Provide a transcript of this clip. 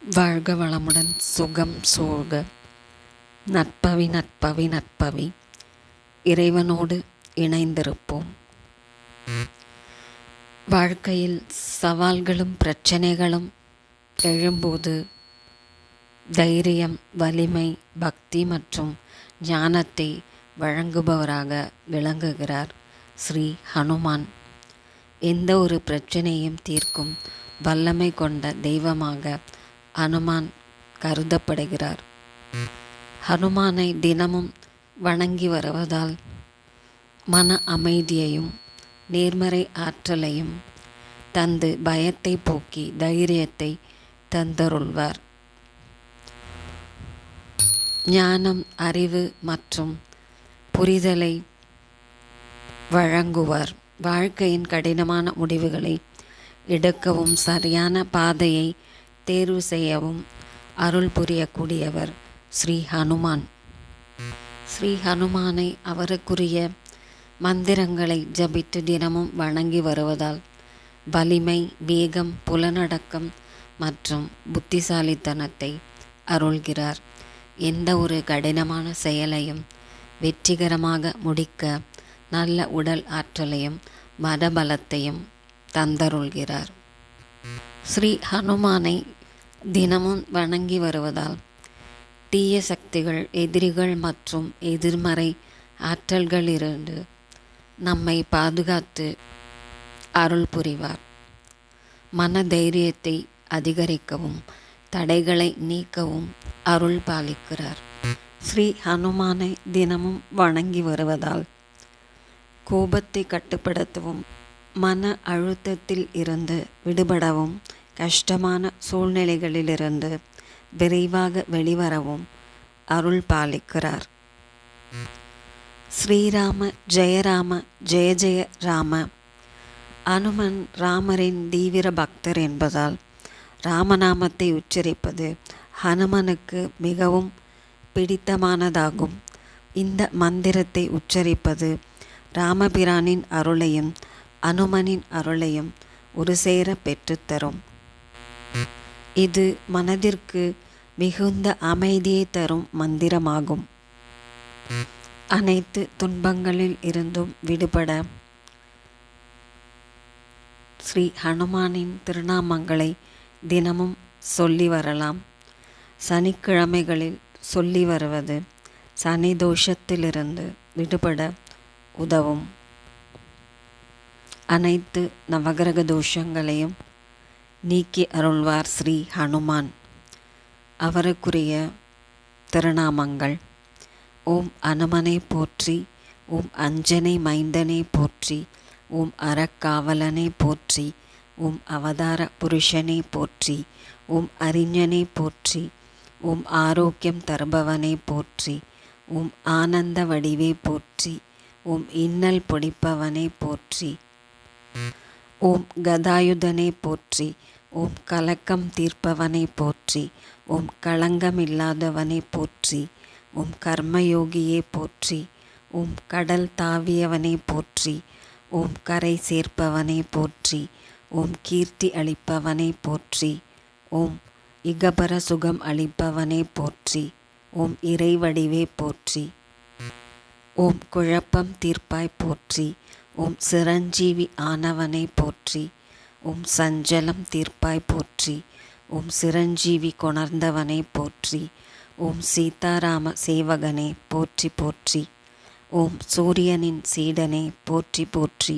வாழ்க வளமுடன் சுகம் சூழ்க. நற்பவி நற்பவி நற்பவி. இறைவனோடு இணைந்திருப்போம். வாழ்க்கையில் சவால்களும் பிரச்சனைகளும் எழும்போது தைரியம், வலிமை, பக்தி மற்றும் ஞானத்தை வழங்குபவராக விளங்குகிறார் ஸ்ரீ ஹனுமான். எந்த ஒரு பிரச்சனையும் தீர்க்கும் வல்லமை கொண்ட தெய்வமாக ஹனுமான் கருதப்படுகிறார். ஹனுமானை தினமும் வணங்கி வருவதால் மன அமைதியையும் நேர்மறை ஆற்றலையும் தந்து பயத்தை போக்கி தைரியத்தை தந்தருள்வார். ஞானம், அறிவு மற்றும் புரிதலை வழங்குவார். வாழ்க்கையின் கடினமான முடிவுகளை எடுக்கவும் சரியான பாதையை தேர்வு செய்யவும் அருள் புரியக்கூடியவர் ஸ்ரீ ஹனுமான். ஸ்ரீ ஹனுமானை அவருக்குரிய மந்திரங்களை ஜபித்து தினமும் வணங்கி வருவதால் வலிமை, வேகம், புலனடக்கம் மற்றும் புத்திசாலித்தனத்தை அருள்கிறார். எந்த ஒரு கடினமான செயலையும் வெற்றிகரமாக முடிக்க நல்ல உடல் ஆற்றலையும் மனபலத்தையும் தந்தருள்கிறார். ஸ்ரீ ஹனுமானை தினமும் வணங்கி வருவதால் தீய சக்திகள், எதிரிகள் மற்றும் எதிர்மறை ஆற்றல்களிலிருந்து நம்மை பாதுகாத்து அருள் புரிவார். மன தைரியத்தை அதிகரிக்கவும் தடைகளை நீக்கவும் அருள் பாலிக்கிறார். ஸ்ரீ ஹனுமானை தினமும் வணங்கி வருவதால் கோபத்தை கட்டுப்படுத்தவும், மன அழுத்தத்தில் இருந்து விடுபடவும், கஷ்டமான சூழ்நிலைகளிலிருந்து விரைவாக வெளிவரவும் அருள் பாலிக்கிறார். ஸ்ரீராம ஜெய ராம ஜெய ஜெய ராம. அனுமன் ராமரின் தீவிர பக்தர் என்பதால் ராமநாமத்தை உச்சரிப்பது ஹனுமனுக்கு மிகவும் பிடித்தமானதாகும். இந்த மந்திரத்தை உச்சரிப்பது ராமபிரானின் அருளையும் அனுமனின் அருளையும் ஒரு சேர பெற்றுத்தரும். இது மனதிற்கு மிகுந்த அமைதியை தரும் மந்திரமாகும். அனைத்து துன்பங்களில் இருந்தும் விடுபட ஸ்ரீ ஹனுமானின் திருநாமங்களை தினமும் சொல்லி வரலாம். சனிக்கிழமைகளில் சொல்லி வருவது சனி தோஷத்திலிருந்து விடுபட உதவும். அனைத்து நவகிரக தோஷங்களையும் நீக்கி அருள்வார் ஸ்ரீ ஹனுமான். அவருக்குரிய திருநாமங்கள்: ஓம் அனுமனை போற்றி, ஓம் அஞ்சனை மைந்தனை போற்றி, ஓம் அறக்காவலனை போற்றி, ஓம் அவதார புருஷனை போற்றி, ஓம் அறிஞனை போற்றி, ஓம் ஆரோக்கியம் தருபவனை போற்றி, ஓம் ஆனந்த வடிவே போற்றி, ஓம் இன்னல் பொடிப்பவனை போற்றி, ஓம் கதாயுதனை போற்றி, ஓம் கலக்கம் தீர்ப்பவனை போற்றி, ஓம் களங்கமில்லாதவனை போற்றி, ஓம் கர்மயோகியை போற்றி, ஓம் கடல் தாவியவனை போற்றி, ஓம் கரை சேர்ப்பவனை போற்றி, ஓம் கீர்த்தி அளிப்பவனை போற்றி, ஓம் இகபர சுகம் அளிப்பவனை போற்றி, ஓம் இறைவடிவே போற்றி, ஓம் குழப்பம் தீர்ப்பாய் போற்றி, ஓம் சிரஞ்சீவி ஆனவனை போற்றி, ஓம் சஞ்சலம் தீர்ப்பாய் போற்றி, ஓம் சிரஞ்சீவி கொணர்ந்தவனை போற்றி, ஓம் சீதாராம சேவகனே போற்றி போற்றி, ஓம் சூரியனின் சீடனே போற்றி போற்றி.